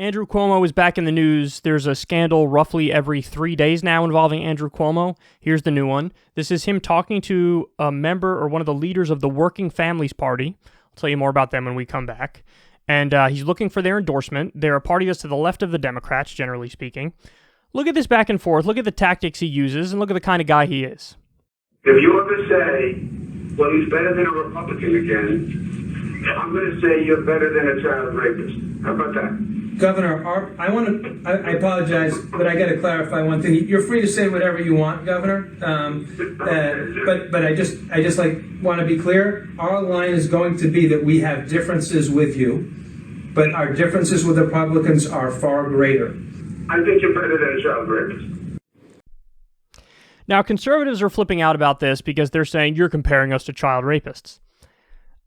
Andrew Cuomo is back in the news. There's a scandal roughly every 3 days now involving Andrew Cuomo. Here's the new one. This is him talking to a member or one of the leaders of the Working Families Party. I'll tell you more about them when we come back. And he's looking for their endorsement. They're a party that's to the left of the Democrats, generally speaking. Look at this back and forth. Look at the tactics he uses, and look at the kind of guy he is. If you ever say, well, he's better than a Republican again, I'm going to say you're better than a child rapist. How about that? Governor, I apologize, but I got to clarify one thing. You're free to say whatever you want, Governor. But I just want to be clear. Our line is going to be that we have differences with you, but our differences with Republicans are far greater. I think you're better than a child rapist. Now, conservatives are flipping out about this because they're saying you're comparing us to child rapists.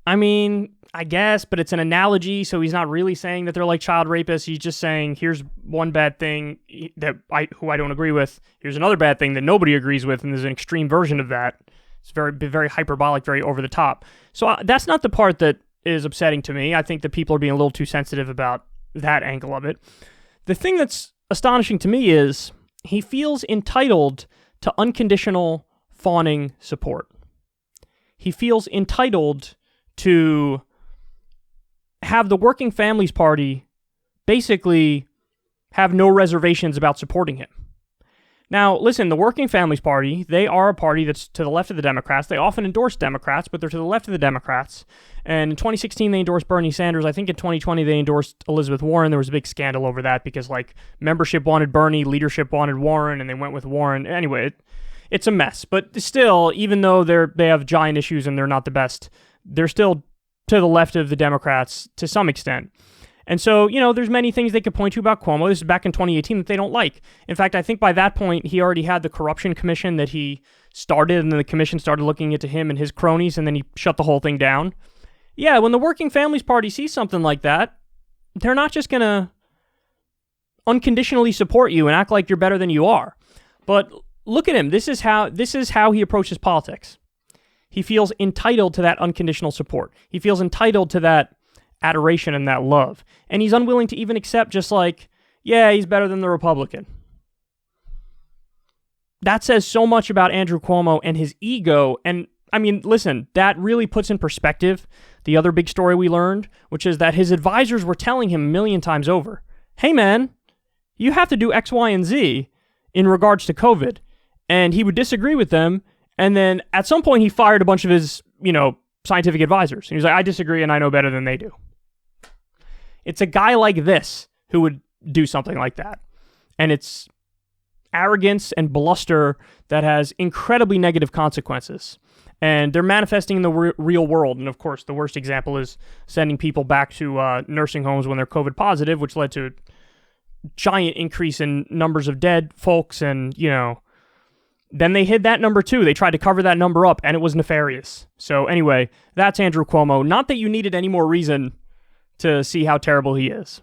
I mean, I guess, but it's an analogy, so he's not really saying that they're like child rapists. He's just saying, here's one bad thing who I don't agree with. Here's another bad thing that nobody agrees with, and there's an extreme version of that. It's very hyperbolic, very over the top. So that's not the part that is upsetting to me. I think that people are being a little too sensitive about that angle of it. The thing that's astonishing to me is he feels entitled to unconditional fawning support. He feels entitled to have the Working Families Party basically have no reservations about supporting him. Now, listen, the Working Families Party, they are a party that's to the left of the Democrats. They often endorse Democrats, but they're to the left of the Democrats. And in 2016, they endorsed Bernie Sanders. I think in 2020, they endorsed Elizabeth Warren. There was a big scandal over that because, membership wanted Bernie, leadership wanted Warren, and they went with Warren. Anyway, it's a mess. But still, even though they have giant issues and they're not the best, they're still to the left of the Democrats to some extent. And so, there's many things they could point to about Cuomo. This is back in 2018 that they don't like. In fact, I think by that point, he already had the corruption commission that he started, and then the commission started looking into him and his cronies, and then he shut the whole thing down. Yeah, when the Working Families Party sees something like that, they're not just going to unconditionally support you and act like you're better than you are. But look at him. This is how he approaches politics. He feels entitled to that unconditional support. He feels entitled to that adoration and that love. And he's unwilling to even accept he's better than the Republican. That says so much about Andrew Cuomo and his ego. And I mean, listen, that really puts in perspective the other big story we learned, which is that his advisors were telling him a million times over, hey man, you have to do X, Y, and Z in regards to COVID. And he would disagree with them. And then at some point he fired a bunch of his, scientific advisors. And he was like, I disagree and I know better than they do. It's a guy like this who would do something like that. And it's arrogance and bluster that has incredibly negative consequences. And they're manifesting in the real world. And of course, the worst example is sending people back to nursing homes when they're COVID positive, which led to a giant increase in numbers of dead folks. And, then they hid that number too. They tried to cover that number up, and it was nefarious. So anyway, that's Andrew Cuomo. Not that you needed any more reason to see how terrible he is.